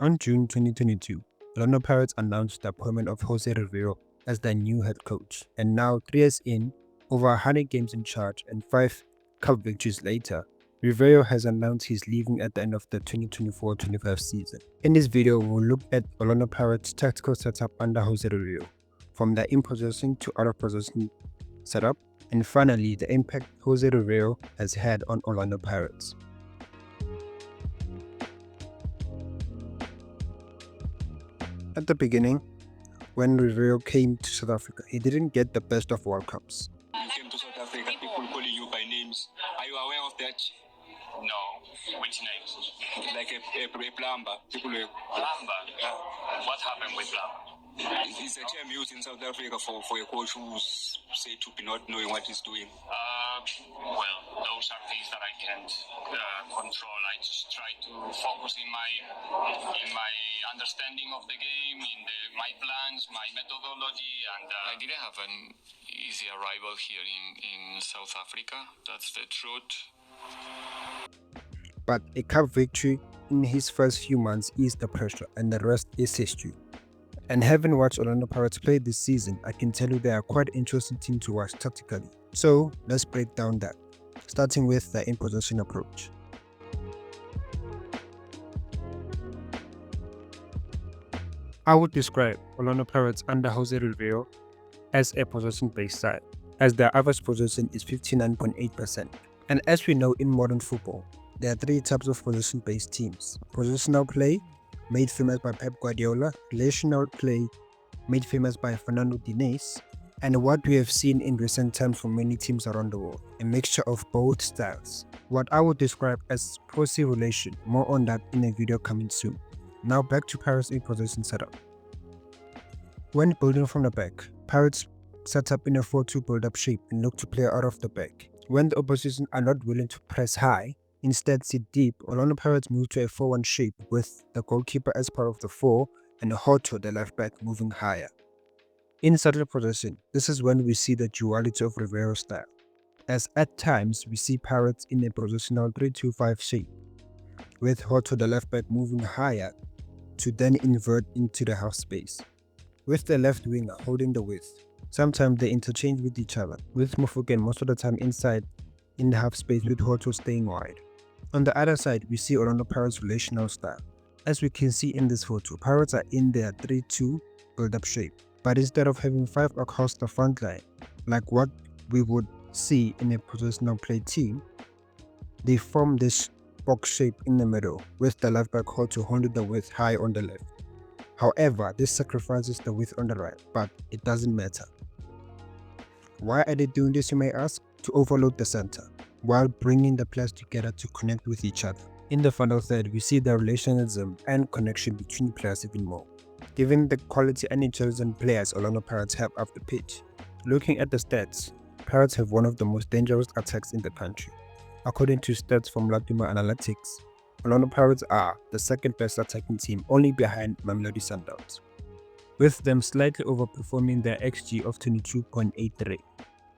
On June 2022, Orlando Pirates announced the appointment of Jose Rivero as their new head coach, and now 3 years in, over 100 games in charge and 5 cup victories later, Rivero has announced he's leaving at the end of the 2024-25 season. In this video, we'll look at Orlando Pirates' tactical setup under Jose Rivero, from the in-possession to out-of-possession setup, and finally the impact Jose Rivero has had on Orlando Pirates. At the beginning, when Rivero came to South Africa, he didn't get the best of World Cups. You came to South Africa, people calling you by names. Are you aware of that? No. Which names? Like a plumber. People were Plumber? What happened with Plumber? It's a term used in South Africa for a coach who's said to be not knowing what he's doing. Well, those are things that I can't control. I just try to focus in my understanding of the game, my plans, my methodology, and I didn't have an easy arrival here in South Africa. That's the truth. But a cup victory in his first few months eased the pressure, and the rest is history. And having watched Orlando Pirates play this season, I can tell you they are quite interesting team to watch tactically. So let's break down that, starting with the in-possession approach. I would describe Orlando Pirates under Jose Rivero as a possession-based side, as their average possession is 59.8%. And as we know in modern football, there are 3 types of possession-based teams: positional play, made famous by Pep Guardiola, relational play, made famous by Fernando Diniz, and what we have seen in recent times from many teams around the world, a mixture of both styles. What I would describe as posse relation, more on that in a video coming soon. Now back to Pirates' in-possession setup. When building from the back, Pirates set up in a 4-2 build-up shape and look to play out of the back. When the opposition are not willing to press high, instead sit deep, Orlando Pirates move to a 4-1 shape with the goalkeeper as part of the 4 and Hoto, the left back, moving higher. In settled possession, this is when we see the duality of Rivero's style, as at times we see Pirates in a positional 3-2-5 shape, with Hoto, the left back, moving higher to then invert into the half space, with the left winger holding the width. Sometimes they interchange with each other, with Mofokeng most of the time inside in the half space with Hoto staying wide. On the other side, we see Orlando Pirates' relational style. As we can see in this photo, Pirates are in their 3-2 build-up shape, but instead of having 5 across the front line, like what we would see in a positional play team, they form this box shape in the middle, with the left back Hoto holding the width high on the left. However, this sacrifices the width on the right, but it doesn't matter. Why are they doing this, you may ask? To overload the center, while bringing the players together to connect with each other. In the final third, we see the relationism and connection between players even more, given the quality and intelligent players Orlando Pirates have off the pitch. Looking at the stats, Pirates have one of the most dangerous attacks in the country. According to stats from Latimo Analytics, Orlando Pirates are the second best attacking team, only behind Mamelodi Sundowns, with them slightly overperforming their XG of 22.83,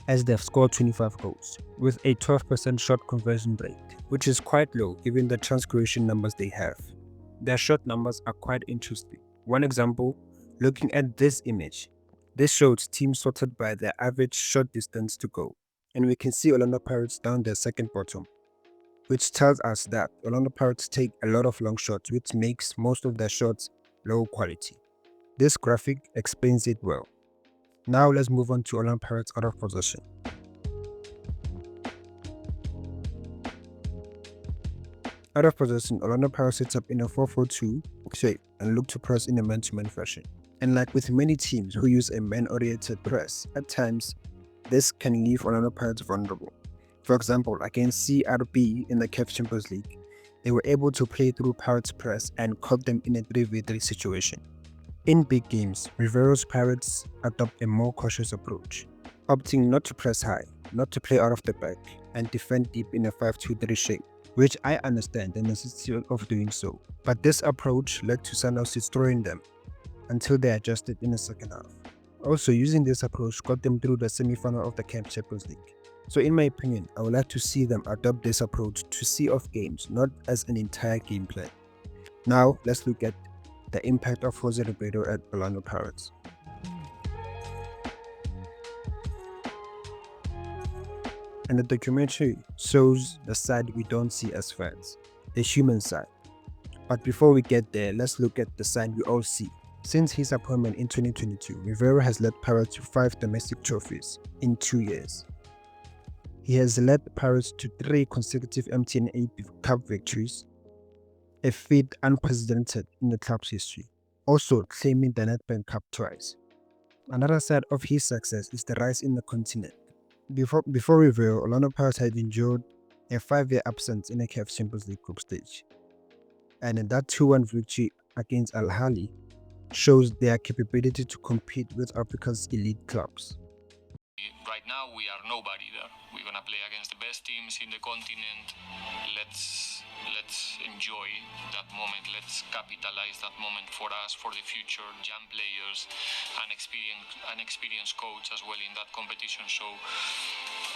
as they've scored 25 goals, with a 12% shot conversion rate, which is quite low given the chance creation numbers they have. Their shot numbers are quite interesting. One example, looking at this image, this shows teams sorted by their average shot distance to goal, and we can see Orlando Pirates down their second bottom, which tells us that Orlando Pirates take a lot of long shots, which makes most of their shots low quality. This graphic explains it well. Now let's move on to Orlando Pirates out of possession. Out of possession, Orlando Pirates sets up in a 4-4-2 shape and look to press in a man-to-man fashion. And like with many teams who use a man-oriented press, at times this can leave Orlando Pirates vulnerable. For example, against CRB in the CAF Champions League, they were able to play through Pirates' press and caught them in a 3v3 situation. In big games, Rivero's Pirates adopt a more cautious approach, opting not to press high, not to play out of the back, and defend deep in a 5-2-3 shape, which I understand the necessity of doing so. But this approach led to Sundowns destroying them until they adjusted in the second half. Also, using this approach got them through the semi-final of the CAF Champions League. So in my opinion, I would like to see them adopt this approach to see off games, not as an entire game plan. Now, let's look at The Impact of Jose Rivero at Orlando Pirates. And the documentary shows the side we don't see as fans, the human side. But before we get there, let's look at the side we all see. Since his appointment in 2022, Rivero has led Pirates to 5 domestic trophies in 2 years. He has led the Pirates to 3 consecutive MTN 8 Cup victories, a feat unprecedented in the club's history, also claiming the Nedbank Cup twice. Another side of his success is the rise in the continent. Before Rivero, Orlando Pirates had endured a 5-year absence in the CAF Champions League group stage. And in that 2-1 victory against Al Ahly shows their capability to compete with Africa's elite clubs. Right now we are nobody there. We're gonna play against the best teams in the continent. Let's enjoy that moment. Let's capitalize that moment for us, for the future. Young players, an experienced coach as well in that competition. So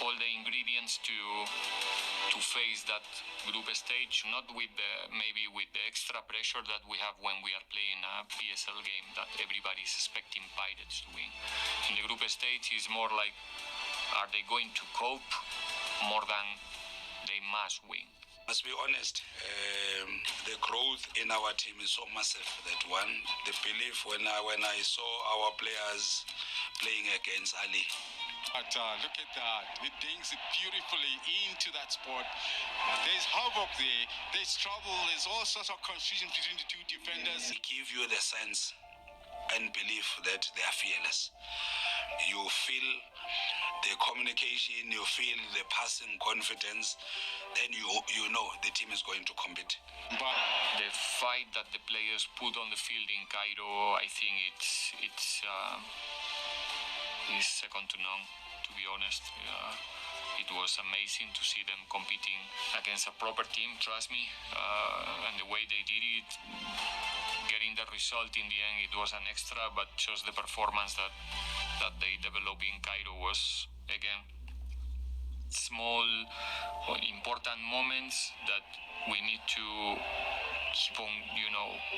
all the ingredients to face that group stage, not with maybe with the extra pressure that we have when we are playing a PSL game that everybody is expecting Pirates to win. In the group stage is more like, are they going to cope more than they must win? Must be honest, the growth in our team is so massive. That one, the belief when I saw our players playing against Ali. But look at that. It digs it beautifully into that spot. There's havoc there. There's trouble. There's all sorts of confusion between the two defenders. They give you the sense and belief that they are fearless. You feel the communication, you feel the passing confidence, then you know the team is going to compete. But the fight that the players put on the field in Cairo, I think it's second to none, to be honest. It was amazing to see them competing against a proper team, trust me, and the way they did it, getting the result in the end, it was an extra, but just the performance that they developed in Cairo was, again, small or important moments that we need to keep on,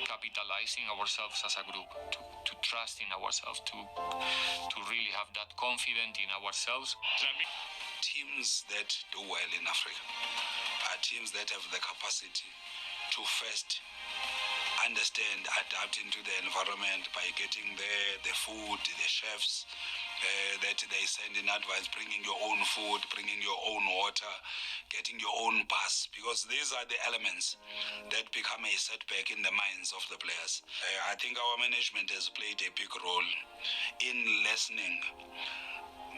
capitalizing ourselves as a group, to trust in ourselves, to really have that confidence in ourselves. Teams that do well in Africa are teams that have the capacity to first understand, adapting to the environment by getting the food, the chefs that they send in advance, bringing your own food, bringing your own water, getting your own bus, because these are the elements that become a setback in the minds of the players. I think our management has played a big role in lessening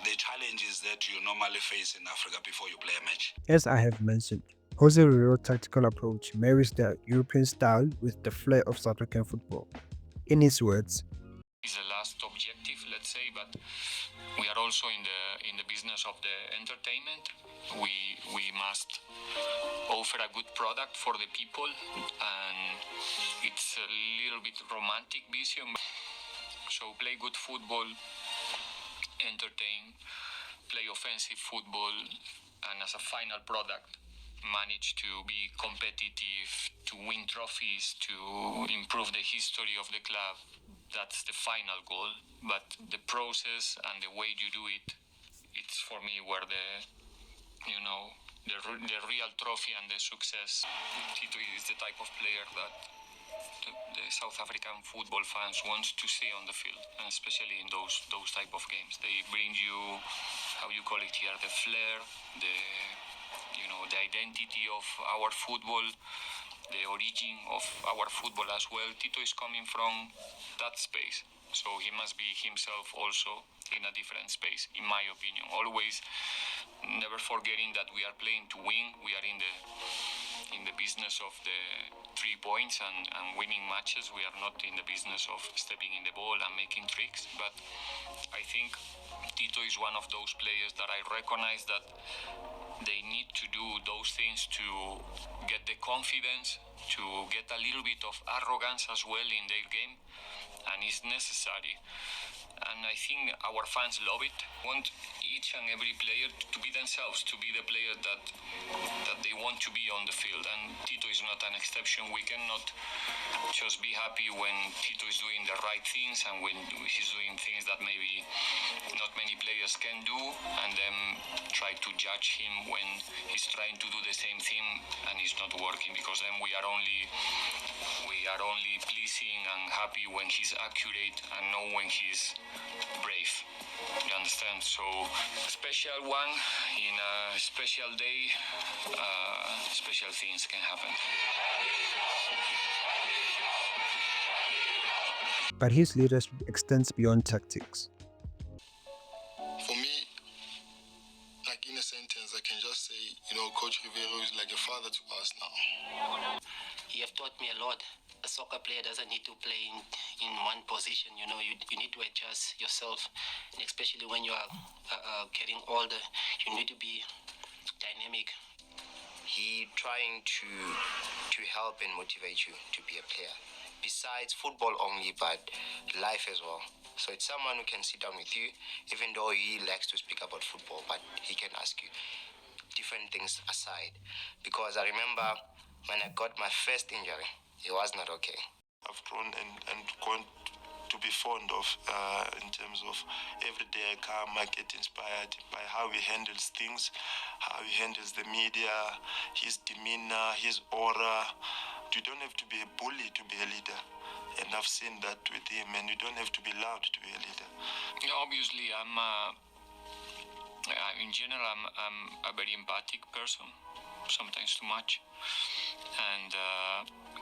the challenges that you normally face in Africa before you play a match. As I have mentioned, Jose Rivero's tactical approach marries the European style with the flair of South African football. In his words, is the last objective, let's say, but we are also in the business of the entertainment. We must offer a good product for the people, and it's a little bit romantic vision. So play good football, entertain, play offensive football, and as a final product, manage to be competitive, to win trophies, to improve the history of the club. That's the final goal. But the process and the way you do it, it's for me where the real trophy and the success. Tito is the type of player that the South African football fans wants to see on the field, and especially in those type of games. They bring you, how you call it here, the flair, the identity of our football, the origin of our football as well. Tito is coming from that space, so he must be himself also in a different space, in my opinion. Always never forgetting that we are playing to win. We are in the business of the 3 points and winning matches. We are not in the business of stepping in the ball and making tricks. But I think Tito is one of those players that I recognize that they need to do those things to get the confidence, to get a little bit of arrogance as well in their game, and it's necessary. And I think our fans love it. Want each and every player to be themselves, to be the player that they want to be on the field. And Tito is not an exception. We cannot just be happy when Tito is doing the right things and when he's doing things that maybe not many players can do, and then try to judge him when he's trying to do the same thing and it's not working, because then we are only pleasing and happy when he's accurate and not when he's brave. You understand? So a special one in a special day, special things can happen. But his leadership extends beyond tactics. For me, like in a sentence, I can just say, Coach Rivero is like a father to us now. You have taught me a lot. A soccer player doesn't need to play in one position. You need to adjust yourself, and especially when you are getting older, you need to be dynamic. He trying to help and motivate you to be a player. Besides football only, but life as well. So it's someone who can sit down with you, even though he likes to speak about football, but he can ask you different things aside. Because I remember when I got my first injury, it was not okay. I've grown and gone to be fond of in terms of every day I come, I get inspired by how he handles things, how he handles the media, his demeanor, his aura. You don't have to be a bully to be a leader. And I've seen that with him, and you don't have to be loud to be a leader. Obviously, in general, I'm a very empathic person, sometimes too much, and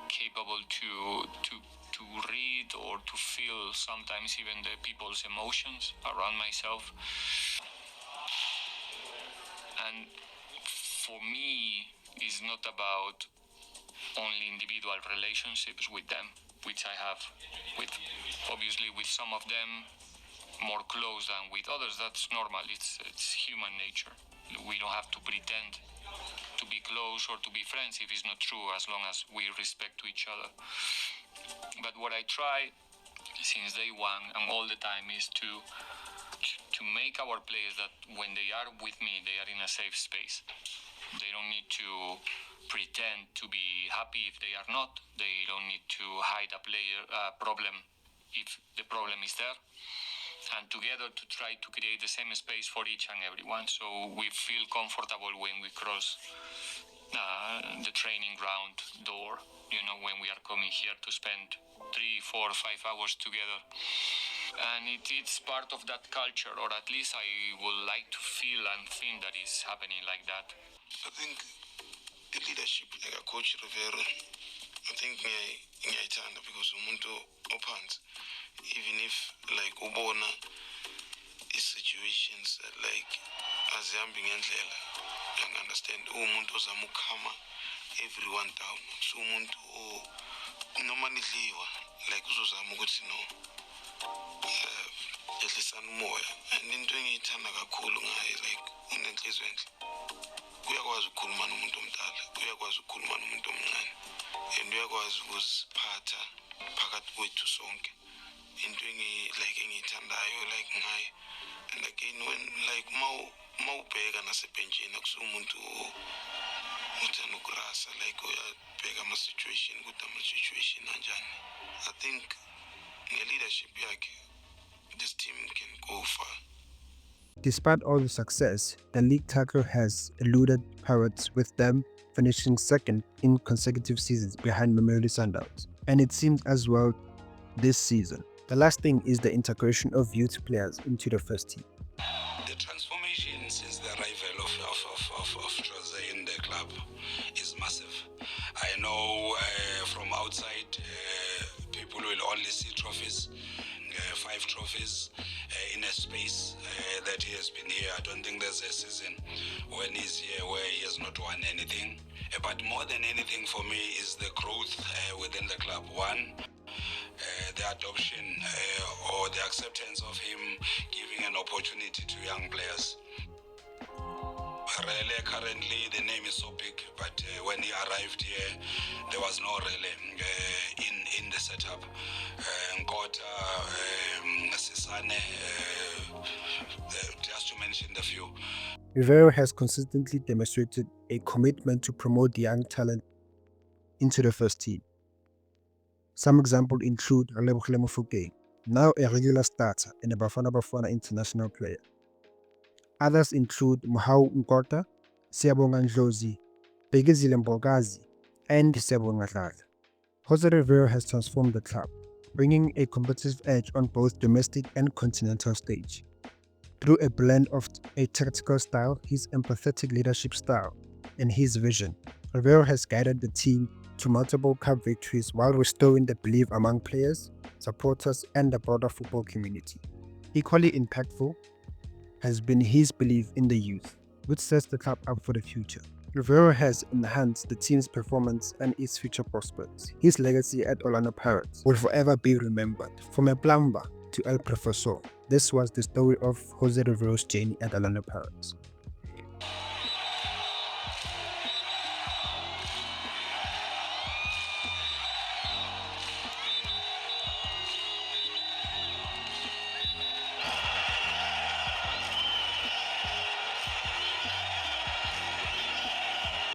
capable to read or to feel sometimes even the people's emotions around myself. And for me, it's not about only individual relationships with them, which I have obviously with some of them more close than with others. That's normal. It's human nature. We don't have to pretend to be close or to be friends if it's not true, as long as we respect to each other. But what I try since day one and all the time is to make our players that when they are with me, they are in a safe space. They don't need to pretend to be happy if they are not. They don't need to hide a problem if the problem is there. And together to try to create the same space for each and everyone, so we feel comfortable when we cross the training ground door, when we are coming here to spend 3, 4, 5 hours together. And it's part of that culture, or at least I would like to feel and think that it's happening like that. I think the leadership, like a Coach Rivero, I think ngiyayithanda because umuntu ophansi, even if like ubona situations like azihambi ngendlela, you understand, umuntu ozama ukukhama everyone down, so umuntu noma nidliwa like uzozama ukuthi yehlisana umoya. And into engiyithanda kakhulu ngaye, like unenhliziyo enhle, uyakwazi ukukhuluma nomuntu omdala, uyakwazi ukukhuluma nomuntu omncane, and uyakwazi ukuziphatha phakathi kwethu sonke. Into engiyithandayo like ngaye. And again, when like mawubheka nasebhenjini akusumuntu uthanda ukurasa, like uyabheka ama-situation ukuthi ama-situation anjani. I think nge-leadership yakhe this team can go far. Despite all the success, the league title has eluded Pirates, with them finishing second in consecutive seasons behind Mamelodi Sundowns. And it seems as well this season. The last thing is the integration of youth players into the first team. The transformation since the arrival of Jose in the club is massive. I know from outside people will only see trophies, 5 trophies in a space that he has been here. I don't think there's a season when he's here where he has not won anything. But more than anything for me is the growth within the club. One, the adoption or the acceptance of him giving an opportunity to young players. Rele, currently the name is so big, but when he arrived here, there was no Rele in the setup. Nkota, Sisane, just to mention the few. Rivero has consistently demonstrated a commitment to promote the young talent into the first team. Some examples include Relebogile Mofokeng, now a regular starter and a Bafana Bafana international player. Others include Mohau Nkota, Siyabonga Ndlozi, Bhekizile Mbokazi, and Siyabonga Dladla. Jose Rivero has transformed the club, bringing a competitive edge on both domestic and continental stage. Through a blend of a tactical style, his empathetic leadership style, and his vision, Rivero has guided the team to multiple cup victories while restoring the belief among players, supporters, and the broader football community. Equally impactful has been his belief in the youth, which sets the club up for the future. Rivero has enhanced the team's performance and its future prospects. His legacy at Orlando Pirates will forever be remembered. From a plumber to El Profesor, this was the story of Jose Rivero's journey at Orlando Pirates.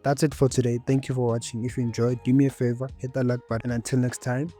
That's it for today. Thank you for watching. If you enjoyed, do me a favor, hit that like button. Until next time,